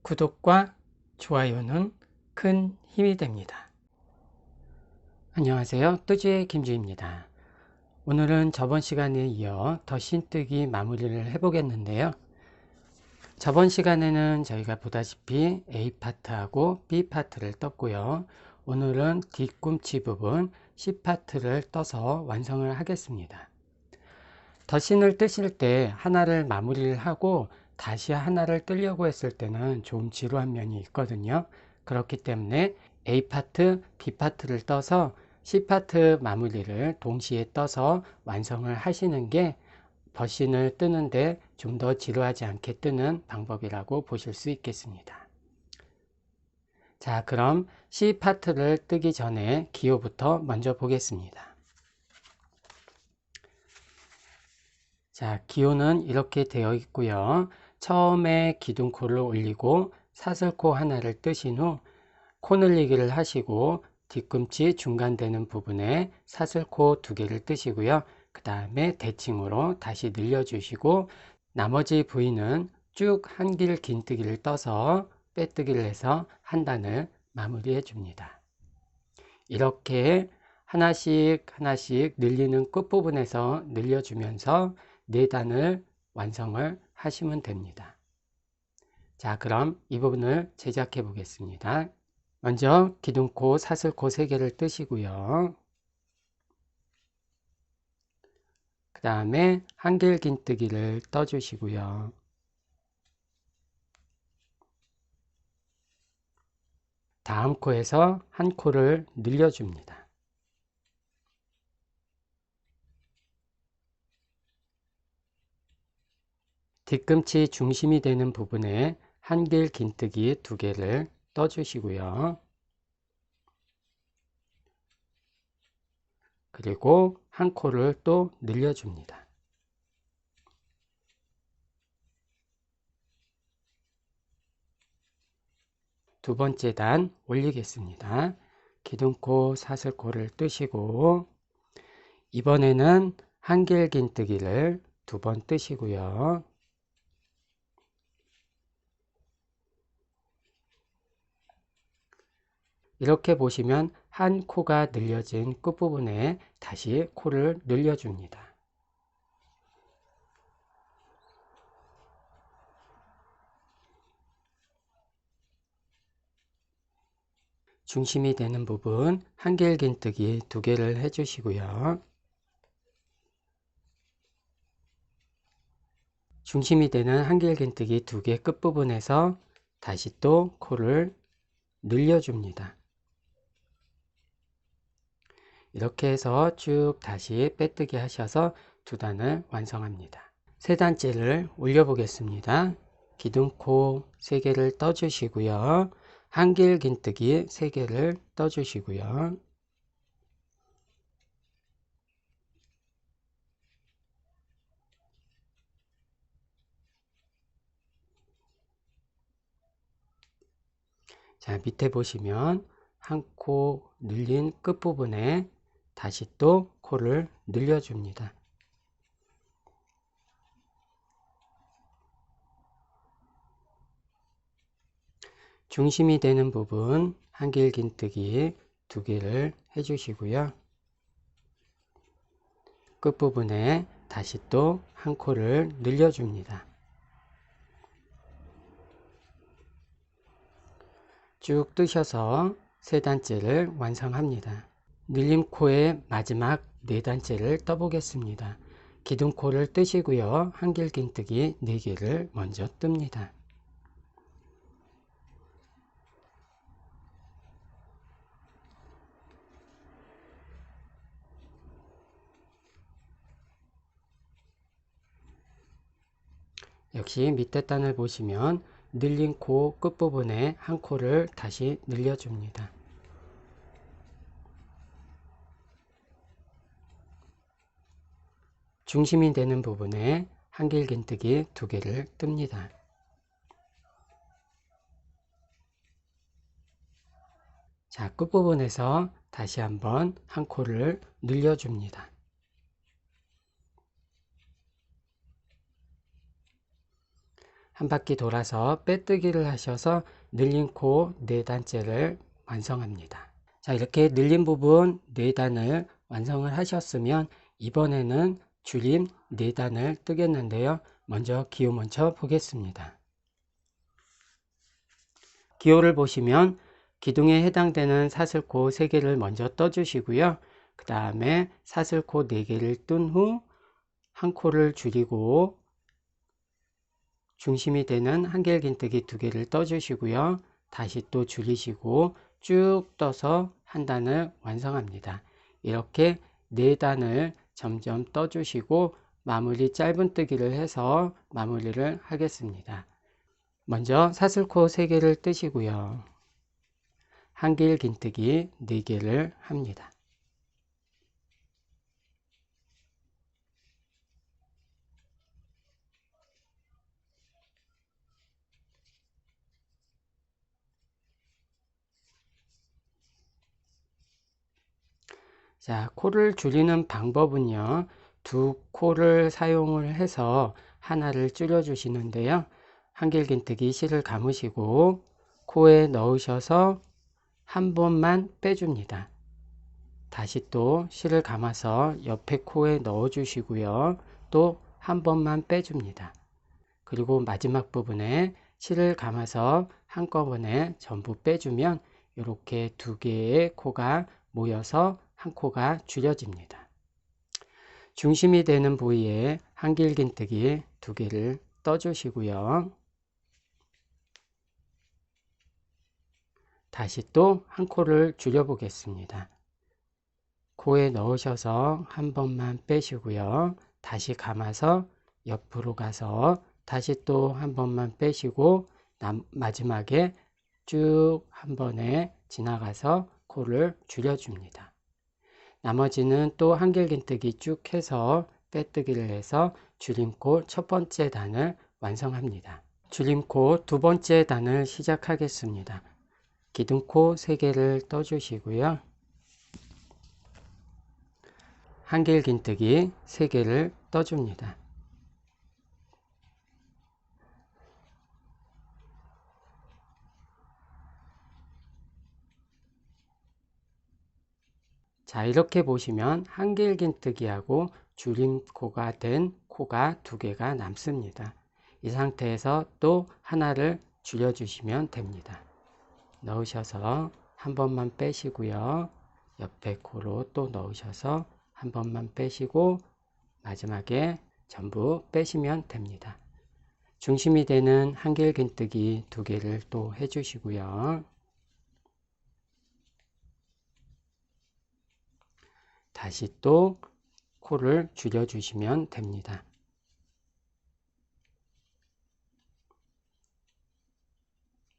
구독과 좋아요는 큰 힘이 됩니다. 안녕하세요. 뚜지의 김주입니다. 오늘은 저번 시간에 이어 덧신뜨기 마무리를 해보겠는데요. 저번 시간에는 저희가 보다시피 A 파트하고 B 파트를 떴고요. 오늘은 뒤꿈치 부분 C 파트를 떠서 완성을 하겠습니다. 덧신을 뜨실 때 하나를 마무리를 하고 다시 하나를 뜨려고 했을 때는 좀 지루한 면이 있거든요. 그렇기 때문에 A 파트, B 파트를 떠서 C 파트 마무리를 동시에 떠서 완성을 하시는 게 덧신을 뜨는데 좀 더 지루하지 않게 뜨는 방법이라고 보실 수 있겠습니다. 자, 그럼 C 파트를 뜨기 전에 기호부터 먼저 보겠습니다. 자, 기호는 이렇게 되어 있고요. 처음에 기둥코를 올리고 사슬코 하나를 뜨신 후 코 늘리기를 하시고 뒤꿈치 중간 되는 부분에 사슬코 2개를 뜨시고요. 그 다음에 대칭으로 다시 늘려주시고 나머지 부위는 쭉 한길 긴뜨기를 떠서 빼뜨기를 해서 한 단을 마무리해 줍니다. 이렇게 하나씩 늘리는 끝부분에서 늘려주면서 4단을 완성을 하시면 됩니다. 자, 그럼 이 부분을 제작해 보겠습니다. 먼저 기둥코, 사슬코 3개를 뜨시고요. 그 다음에 한길 긴뜨기를 떠주시고요. 다음 코에서 한 코를 늘려줍니다. 뒤꿈치 중심이 되는 부분에 한길 긴뜨기 2개를 떠주시고요. 그리고 한 코를 또 늘려줍니다. 두 번째 단 올리겠습니다. 기둥코, 사슬코를 뜨시고 이번에는 한길 긴뜨기를 2번 뜨시고요. 이렇게 보시면 한 코가 늘려진 끝부분에 다시 코를 늘려줍니다. 중심이 되는 부분 한길 긴뜨기 2개를 해주시고요. 중심이 되는 한길 긴뜨기 2개 끝부분에서 다시 또 코를 늘려줍니다. 이렇게 해서 쭉 다시 빼뜨기 하셔서 2단을 완성합니다. 3단째를 올려 보겠습니다. 기둥코 3개를 떠주시고요. 한길 긴뜨기 3개를 떠주시고요. 자, 밑에 보시면 한 코 늘린 끝부분에 다시 또 코를 늘려줍니다. 중심이 되는 부분 한길 긴뜨기 2개를 해주시고요. 끝부분에 다시 또 한 코를 늘려줍니다. 쭉 뜨셔서 3단째를 완성합니다. 늘림코의 마지막 4단째를 떠보겠습니다. 기둥코를 뜨시고요. 한길 긴뜨기 4개를 먼저 뜹니다. 역시 밑에 단을 보시면 늘린 코 끝부분에 한 코를 다시 늘려줍니다. 중심이 되는 부분에 한길 긴뜨기 2개를 뜹니다. 자, 끝부분에서 다시 한번 한 코를 늘려줍니다. 한 바퀴 돌아서 빼뜨기를 하셔서 늘린 코 4단째를 완성합니다. 자, 이렇게 늘린 부분 4단을 완성을 하셨으면 이번에는 줄임 4단을 뜨겠는데요. 먼저 기호 먼저 보겠습니다. 기호를 보시면 기둥에 해당되는 사슬코 3개를 먼저 떠주시고요. 그 다음에 사슬코 4개를 뜬 후 한 코를 줄이고 중심이 되는 한길긴뜨기 2개를 떠주시고요. 다시 또 줄이시고 쭉 떠서 한 단을 완성합니다. 이렇게 4단을 점점 떠주시고 마무리 짧은뜨기를 해서 마무리를 하겠습니다. 먼저 사슬코 3개를 뜨시고요. 한길긴뜨기 4개를 합니다. 자, 코를 줄이는 방법은요. 2코를 사용을 해서 하나를 줄여 주시는데요. 한길긴뜨기 실을 감으시고 코에 넣으셔서 한 번만 빼줍니다. 다시 또 실을 감아서 옆에 코에 넣어 주시고요. 또 한 번만 빼줍니다. 그리고 마지막 부분에 실을 감아서 한꺼번에 전부 빼주면 이렇게 2개의 코가 모여서 한 코가 줄여집니다. 중심이 되는 부위에 한길긴뜨기 2개를 떠주시고요. 다시 또 한 코를 줄여 보겠습니다. 코에 넣으셔서 한 번만 빼시고요. 다시 감아서 옆으로 가서 다시 또 한 번만 빼시고 마지막에 쭉 한 번에 지나가서 코를 줄여줍니다. 나머지는 또 한길긴뜨기 쭉 해서 빼뜨기를 해서 줄임코 첫 번째 단을 완성합니다. 줄임코 두 번째 단을 시작하겠습니다. 기둥코 3개를 떠주시고요. 한길긴뜨기 3개를 떠줍니다. 자, 이렇게 보시면 한길긴뜨기하고 줄임코가 된 코가 2개가 남습니다. 이 상태에서 또 하나를 줄여주시면 됩니다. 넣으셔서 한 번만 빼시고요. 옆에 코로 또 넣으셔서 한 번만 빼시고 마지막에 전부 빼시면 됩니다. 중심이 되는 한길긴뜨기 2개를 또 해주시고요. 다시 또 코를 줄여주시면 됩니다.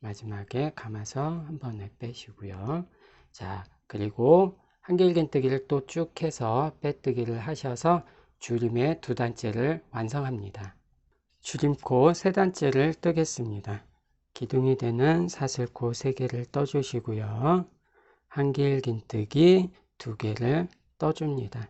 마지막에 감아서 한 번에 빼시고요. 자, 그리고 한길긴뜨기를 또 쭉 해서 빼뜨기를 하셔서 줄임의 2단째를 완성합니다. 줄임코 3단째를 뜨겠습니다. 기둥이 되는 사슬코 3개를 떠주시고요. 한길긴뜨기 2개를 떠줍니다.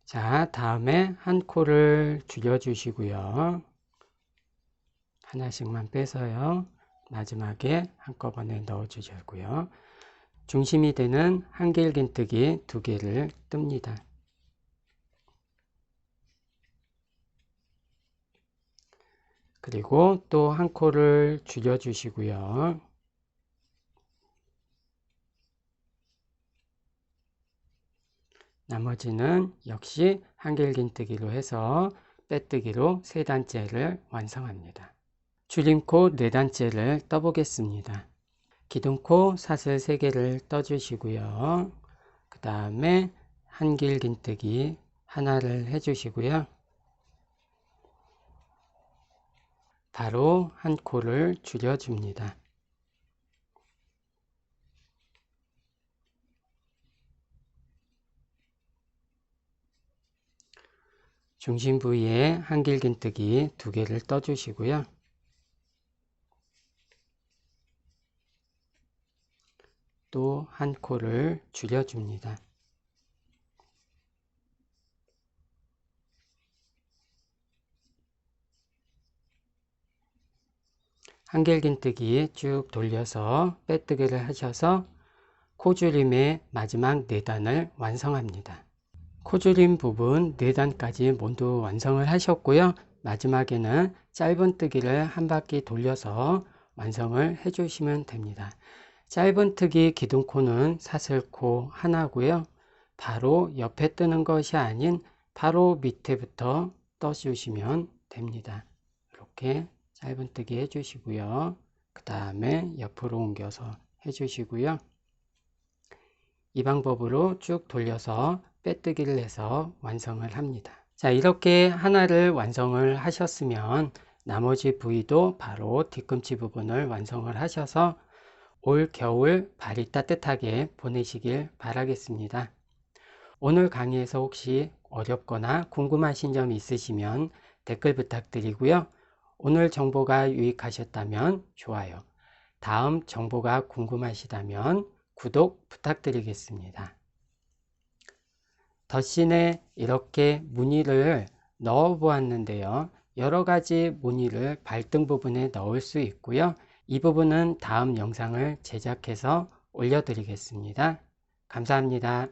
자, 다음에 한 코를 줄여주시고요. 하나씩만 빼서요. 마지막에 한꺼번에 넣어주시고요. 중심이 되는 한길긴뜨기 2개를 뜹니다. 그리고 또 한 코를 줄여주시고요. 나머지는 역시 한길긴뜨기로 해서 빼뜨기로 3단째를 완성합니다. 줄임코 4단째를 떠보겠습니다. 기둥코 사슬 3개를 떠주시고요. 그 다음에 한길긴뜨기 하나를 해주시고요. 바로 한 코를 줄여줍니다. 중심 부위에 한길긴뜨기 2개를 떠주시고요. 또 한 코를 줄여줍니다. 한길긴뜨기 쭉 돌려서 빼뜨기를 하셔서 코줄임의 마지막 4단을 완성합니다. 코줄임 부분 4단까지 모두 완성을 하셨고요. 마지막에는 짧은뜨기를 한 바퀴 돌려서 완성을 해 주시면 됩니다. 짧은뜨기 기둥코는 사슬코 하나고요. 바로 옆에 뜨는 것이 아닌 바로 밑에부터 떠주시면 됩니다. 이렇게 짧은뜨기 해주시고요. 그 다음에 옆으로 옮겨서 해주시고요. 이 방법으로 쭉 돌려서 빼뜨기를 해서 완성을 합니다. 자, 이렇게 하나를 완성을 하셨으면 나머지 부위도 바로 뒤꿈치 부분을 완성을 하셔서 올 겨울 발이 따뜻하게 보내시길 바라겠습니다. 오늘 강의에서 혹시 어렵거나 궁금하신 점 있으시면 댓글 부탁드리고요. 오늘 정보가 유익하셨다면 좋아요, 다음 정보가 궁금하시다면 구독 부탁드리겠습니다. 덧신에 이렇게 무늬를 넣어 보았는데요. 여러가지 무늬를 발등 부분에 넣을 수 있고요. 이 부분은 다음 영상을 제작해서 올려드리겠습니다. 감사합니다.